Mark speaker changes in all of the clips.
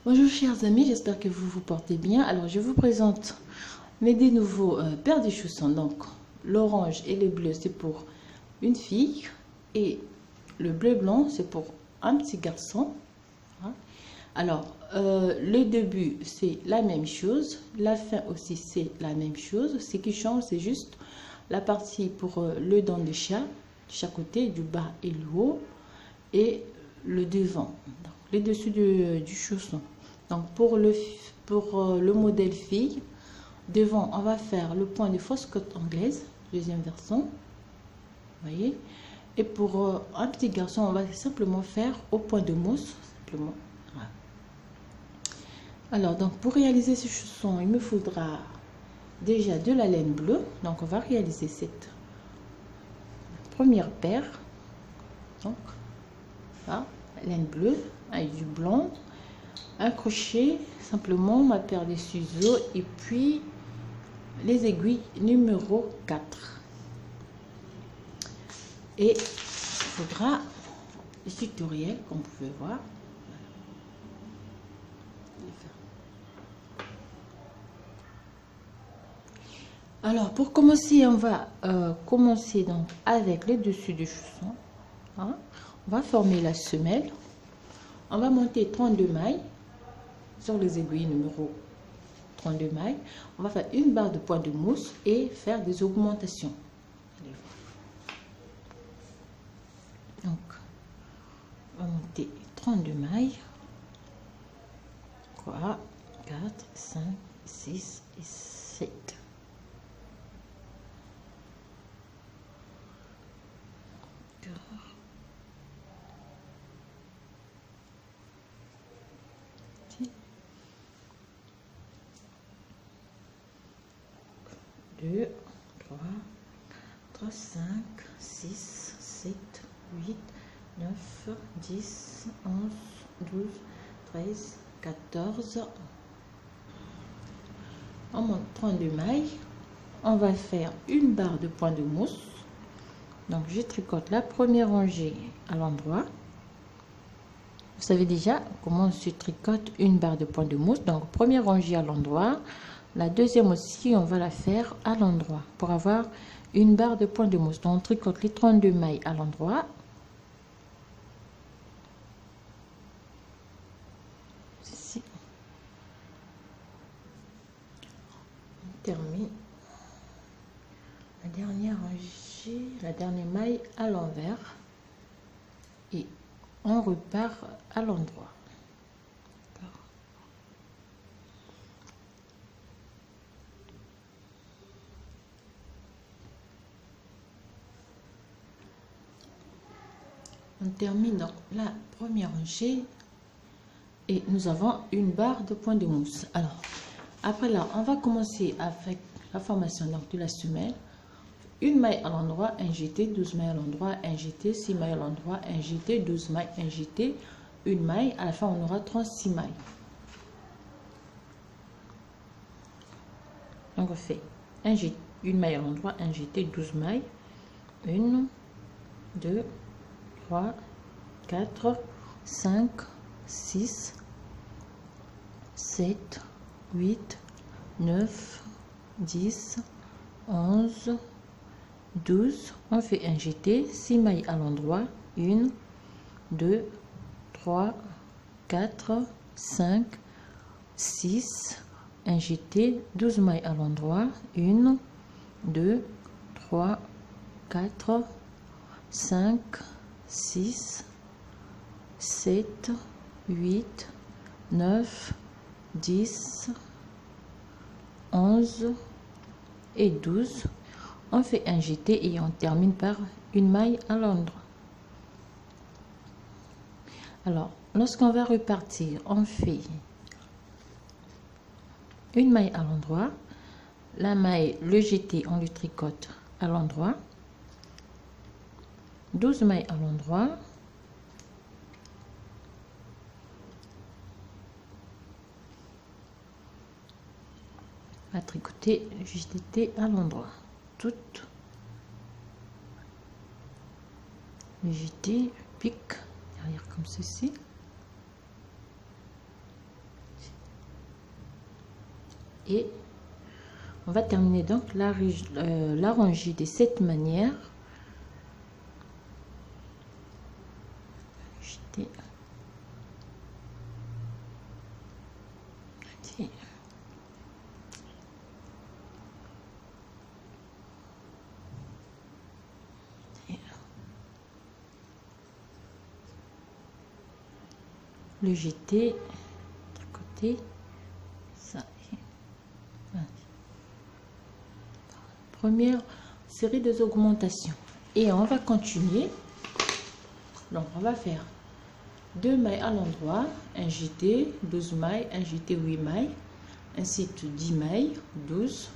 Speaker 1: Bonjour chers amis, j'espère que vous vous portez bien. Alors je vous présente mes deux nouveaux paires de chaussons. Donc l'orange et le bleu c'est pour une fille et le bleu blanc c'est pour un petit garçon. Alors le début c'est la même chose, la fin aussi c'est la même chose. Ce qui change c'est juste la partie pour le dent de chat, de chaque côté, du bas et le haut, et le devant, donc, les dessus du chausson. Donc pour le modèle fille, devant on va faire le point de fausse côte anglaise, deuxième version, voyez. Et pour un petit garçon, on va simplement faire au point de mousse, simplement. Voilà. Alors donc pour réaliser ce chausson, il me faudra déjà de la laine bleue. Donc on va réaliser cette première paire. Donc là, laine bleue avec du blanc, un crochet, simplement ma paire de ciseaux et puis les aiguilles numéro 4. Et il faudra le tutoriel comme vous pouvez voir. Alors pour commencer, on va commencer donc avec le dessus du chausson. Hein. On va former la semelle. On va monter 32 mailles sur les aiguilles numéro 32 mailles. On va faire une barre de point de mousse et faire des augmentations. Donc, on va monter 32 mailles. 3, 4, 5, 6 et 7. Deux, 3, 4, 5, 6, 7, 8, 9, 10, 11, 12, 13, 14. On monte 32 mailles. On va faire une barre de point de mousse. Donc je tricote la première rangée à l'endroit. Vous savez déjà comment se tricote une barre de point de mousse. Donc première rangée à l'endroit. La deuxième aussi, on va la faire à l'endroit pour avoir une barre de point de mousse. Donc on tricote les 32 mailles à l'endroit. Ici. On termine la dernière rangée, la dernière maille à l'envers et on repart à l'endroit. On termine donc la première rangée et nous avons une barre de point de mousse. Alors après là, on va commencer avec la formation donc de la semelle. Une maille à l'endroit, un jeté, 12 mailles à l'endroit, un jeté, 6 mailles à l'endroit, un jeté, 12 mailles, un jeté, une maille. À la fin, on aura 36 mailles. Donc on fait un jeté, une maille à l'endroit, un jeté, 12 mailles, 1, 2, 3, 4, 5, 6, 7, 8, 9, 10, 11, 12. On fait un jeté, 6 mailles à l'endroit, 1, 2, 3, 4, 5, 6, un jeté, 12 mailles à l'endroit, 1, 2, 3, 4, 5, 6, 7, 8, 9, 10, 11 et 12. On fait un jeté et on termine par une maille à l'endroit. Alors, lorsqu'on va repartir, on fait une maille à l'endroit. La maille, le jeté, on le tricote à l'endroit. 12 mailles à l'endroit. À tricoter, jeté à l'endroit. Toutes les jetés, pique derrière comme ceci. Et on va terminer donc la rangée de cette manière. Jeter. Okay. Le jeter de côté, ça. Première série des augmentations et on va continuer. Donc on va faire 2 mailles à l'endroit, un jeté, 12 mailles, un jeté, 8 mailles, ainsi de 10 mailles, 12,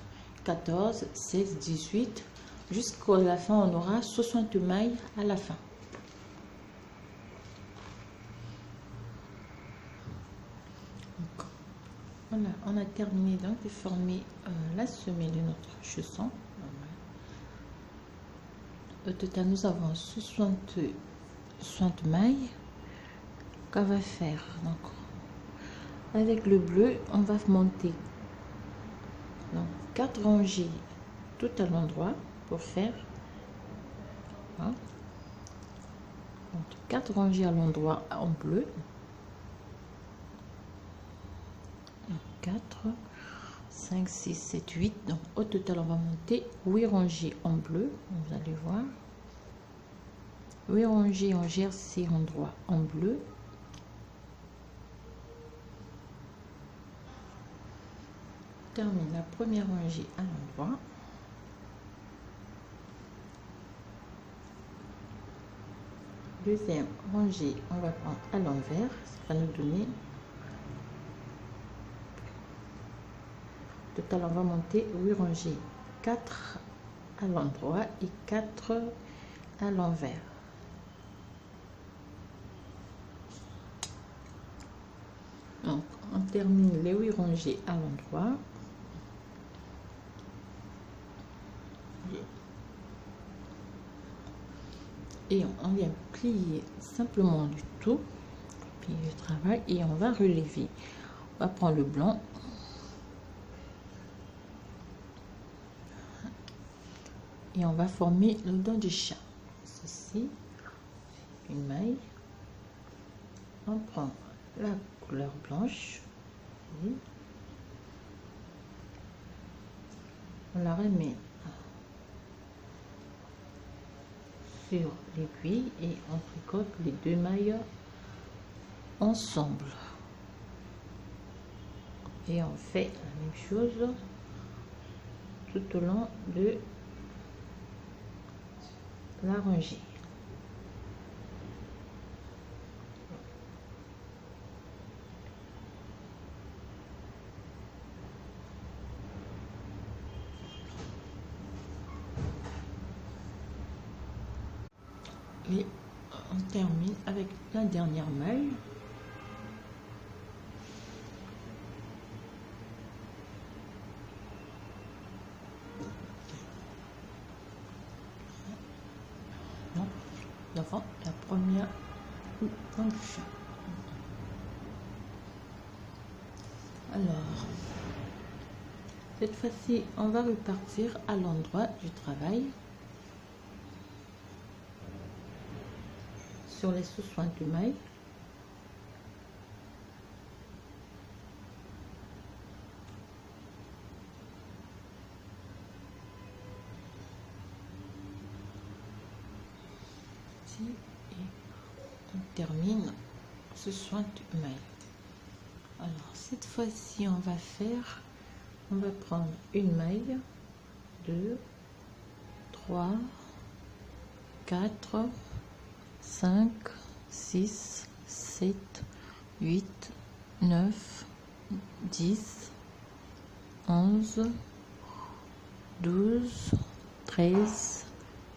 Speaker 1: 14, 16, 18, jusqu'à la fin on aura 60 mailles à la fin. Donc, voilà, on a terminé donc de former la semelle de notre chausson. Au total nous avons 60 mailles qu'on va faire. Donc avec le bleu on va monter donc 4 rangées tout à l'endroit pour faire hein, 4 rangées à l'endroit en bleu, 4 5 6 7 8, donc au total on va monter 8 rangées en bleu, vous allez voir, 8 rangées en jersey endroit en bleu, termine la première rangée à l'endroit, deuxième rangée on va prendre à l'envers, ça va nous donner total on va monter 8 rangées, 4 à l'endroit et 4 à l'envers. Donc on termine les 8 rangées à l'endroit. Et on vient plier simplement du tout, puis le travail, et on va relever. On va prendre le blanc. Et on va former le dos du chat. Ceci, une maille. On prend la couleur blanche. On la remet sur l'aiguille et on tricote les 2 mailles ensemble. Et on fait la même chose tout au long de la rangée. Et on termine avec la dernière maille. Devant la première manche. Alors, cette fois-ci, on va repartir à l'endroit du travail sur les 60 mailles. Et on termine 60 mailles. Alors cette fois-ci on va prendre une maille, 2, 3, 4, 5, 6, 7, 8, 9, 10, 11, 12, 13,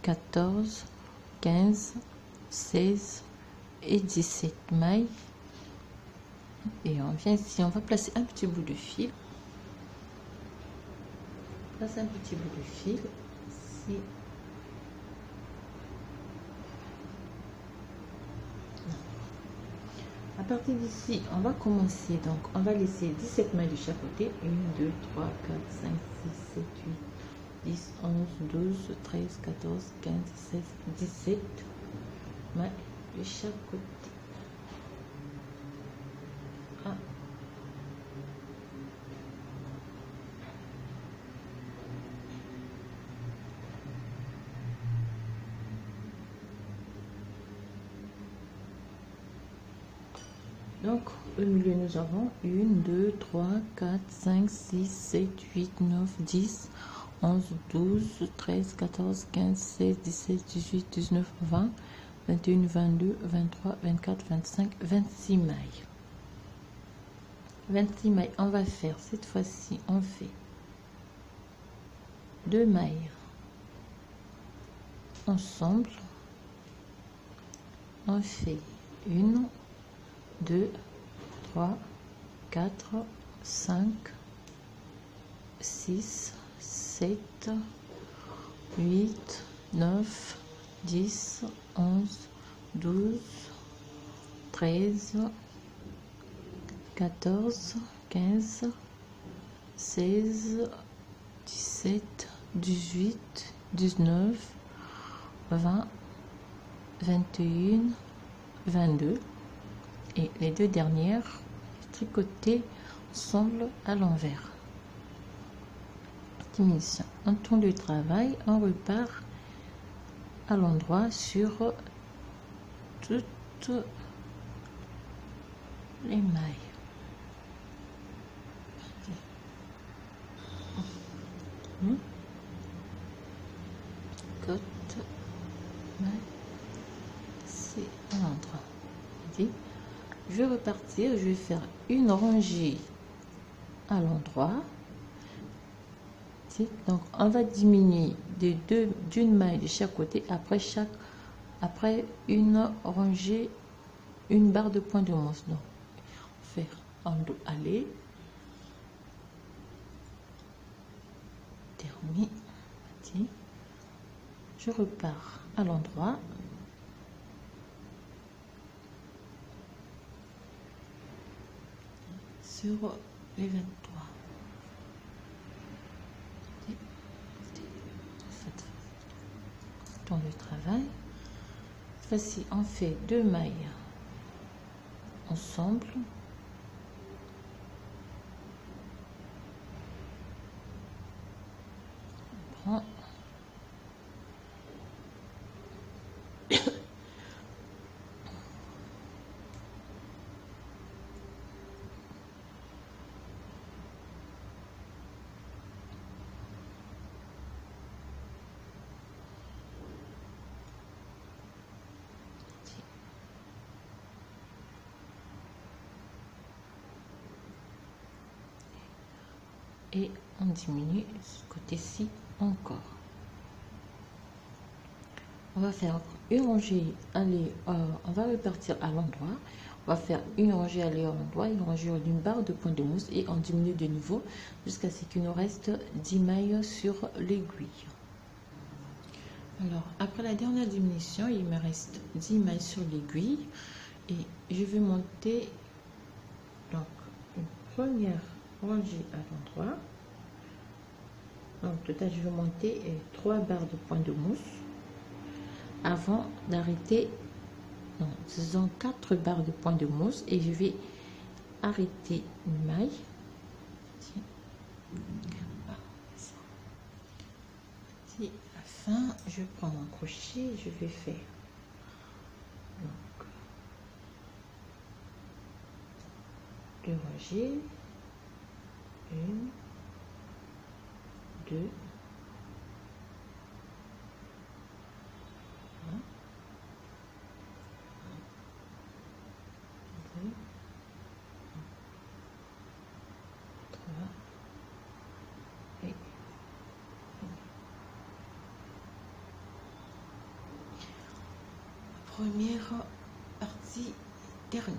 Speaker 1: 14, 15, 16 et 17 mailles. Et on vient ici, on va placer un petit bout de fil. Place un petit bout de fil ici. À partir d'ici, on va commencer. Donc, on va laisser 17 mailles de chaque côté. 1, 2, 3, 4, 5, 6, 7, 8, 10, 11, 12, 13, 14, 15, 16, 17 mailles de chaque côté. 1, donc, au milieu, nous avons 1, 2, 3, 4, 5, 6, 7, 8, 9, 10, 11, 12, 13, 14, 15, 16, 17, 18, 19, 20, 21, 22, 23, 24, 25, 26 mailles. 26 mailles, on va faire cette fois-ci, on fait 2 mailles ensemble, on fait 1, 2, 3, 4, 5, 6, 7, 8, 9, 10, 11, 12, 13, 14, 15, 16, 17, 18, 19, 20, 21, 22. Et les deux dernières tricotées ensemble à l'envers. Diminution. On tourne le travail, on repart à l'endroit sur toutes les mailles. Côte, maille, c'est à l'endroit. Je vais repartir, je vais faire une rangée à l'endroit. Donc on va diminuer d'une maille de chaque côté après une rangée, une barre de point de mousse. Donc faire en dos aller, terminé. Je repars à l'endroit. Sur les 23. Tourne le travail. Cette fois-ci, on fait 2 mailles ensemble. On prend et on diminue ce côté-ci encore. On va faire une rangée aller, on va repartir à l'endroit. On va faire une rangée aller à l'endroit, une rangée d'une barre de point de mousse et on diminue de nouveau jusqu'à ce qu'il nous reste 10 mailles sur l'aiguille. Alors après la dernière diminution, il me reste 10 mailles sur l'aiguille et je vais monter donc une première rangée à l'endroit. Donc total, je vais monter 3 barres de point de mousse avant d'arrêter. Disons 4 barres de point de mousse et je vais arrêter une maille. À la fin, je prends mon crochet, je vais faire donc 2 rangées, 1, 2, 3 et première partie terminée.